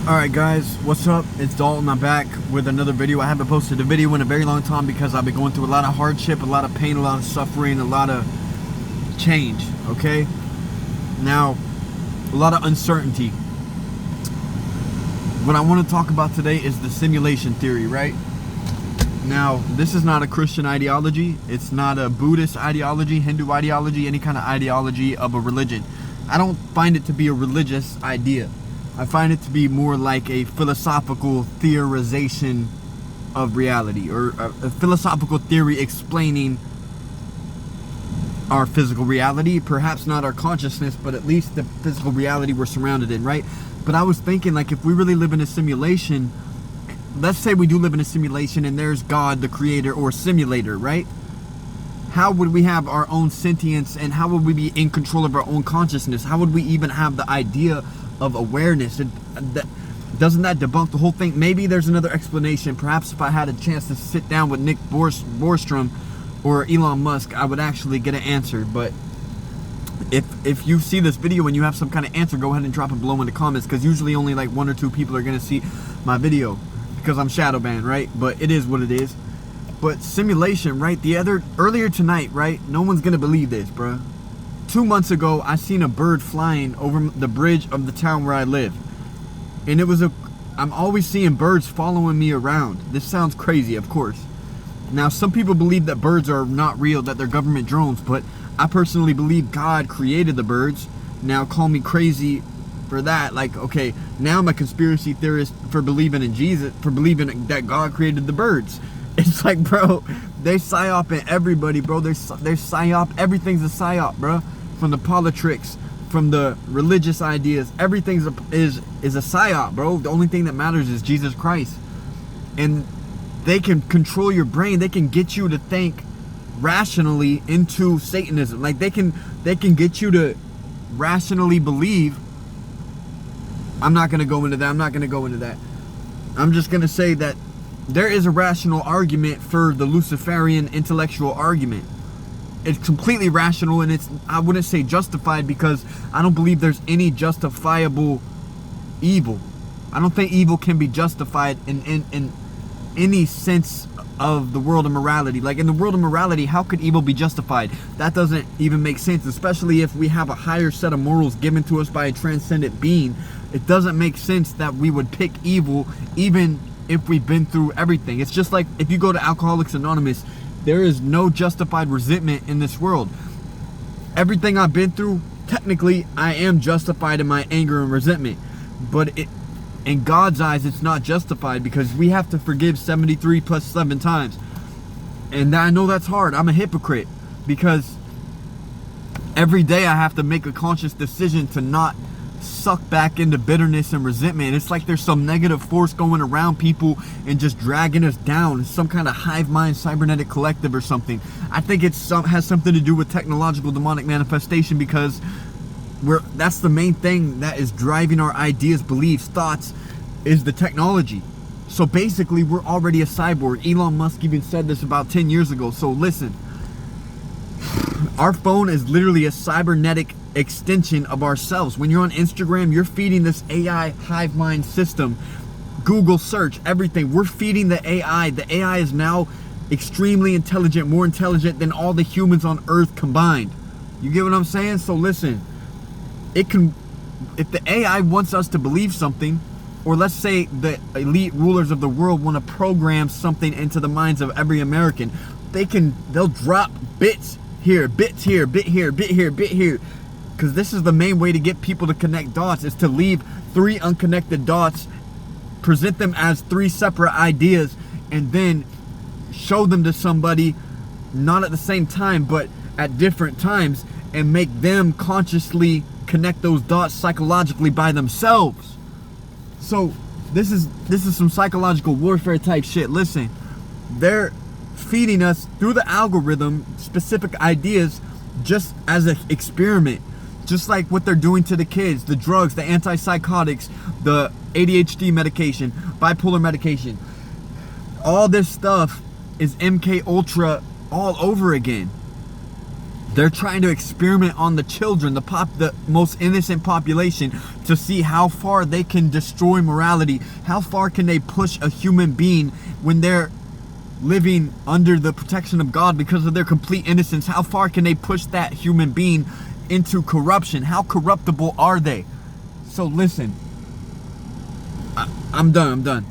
Alright guys, what's up? It's Dalton. I'm back with another video. I haven't posted a video in a very long time because I've been going through a lot of hardship, a lot of pain, a lot of suffering, a lot of change, okay? Now, a lot of uncertainty. What I want to talk about today is the simulation theory, right? Now, this is not a Christian ideology. It's not a Buddhist ideology, Hindu ideology, any kind of ideology of a religion. I don't find it to be a religious idea. I find it to be more like a philosophical theorization of reality, or a philosophical theory explaining our physical reality. Perhaps not our consciousness, but at least the physical reality we're surrounded in, right? But I was thinking, like, if we really live in a simulation, let's say we do live in a simulation and there's God, the creator, or simulator, right? How would we have our own sentience, and how would we be in control of our own consciousnness? How would we even have the idea of awareness? Doesn't that debunk the whole thing? Maybe there's another explanation. Perhaps if I had a chance to sit down with Nick Bostrom or Elon Musk, I would actually get an answer. But if you see this video and you have some kind of answer, go ahead and drop it below in the comments, because usually only like 1 or 2 people are going to see my video because I'm shadow banned, right? But it is what it is. But simulation, right? Earlier tonight, right? No one's going to believe this, bruh. 2 months ago, I seen a bird flying over the bridge of the town where I live. And it was I'm always seeing birds following me around. This sounds crazy, of course. Now, some people believe that birds are not real, that they're government drones, but I personally believe God created the birds. Now, call me crazy for that. Like, okay, now I'm a conspiracy theorist for believing in Jesus, for believing that God created the birds. It's like, bro, they psyoping everybody, bro. They're psyop. Everything's a psyop, bro. From the politics, from the religious ideas, everything's is a psyop, bro. The only thing that matters is Jesus Christ. And they can control your brain. They can get you to think rationally into Satanism. Like, they can get you to rationally believe. I'm not gonna go into that. I'm just gonna say that there is a rational argument for the Luciferian intellectual argument. It's completely rational, and I wouldn't say justified, because I don't believe there's any justifiable evil. I don't think evil can be justified in any sense of the world of morality. Like, in the world of morality, how could evil be justified? That doesn't even make sense, especially if we have a higher set of morals given to us by a transcendent being. It doesn't make sense that we would pick evil, even if we've been through everything. It's just like if you go to Alcoholics Anonymous, there is no justified resentment in this world. Everything I've been through, technically, I am justified in my anger and resentment. But in God's eyes, it's not justified, because we have to forgive 73 plus 7 times. And I know that's hard. I'm a hypocrite, because every day I have to make a conscious decision to not suck back into bitterness and resentment. It's like there's some negative force going around people and just dragging us down. It's some kind of hive mind cybernetic collective or something. I think it has something to do with technological demonic manifestation, because that's the main thing that is driving our ideas, beliefs, thoughts, is the technology. So basically, we're already a cyborg. Elon Musk even said this about 10 years ago. So listen, our phone is literally a cybernetic extension of ourselves. When you're on Instagram, you're feeding this AI hive mind system. Google search, everything. We're feeding the AI. The AI is now extremely intelligent, more intelligent than all the humans on Earth combined. You get what I'm saying? So listen, if the AI wants us to believe something, or let's say the elite rulers of the world want to program something into the minds of every American, they'll drop bits here, bit here, bit here, bit here, bit here. Because this is the main way to get people to connect dots, is to leave 3 unconnected dots, present them as 3 separate ideas, and then show them to somebody, not at the same time, but at different times, and make them consciously connect those dots psychologically by themselves. So this is some psychological warfare type shit. Listen, they're feeding us through the algorithm specific ideas just as an experiment. Just like what they're doing to the kids, the drugs, the antipsychotics, the ADHD medication, bipolar medication. All this stuff is MK Ultra all over again. They're trying to experiment on the children, the most innocent population, to see how far they can destroy morality. How far can they push a human being when they're living under the protection of God because of their complete innocence? How far can they push that human being into corruption? How corruptible are they? So listen, I'm done.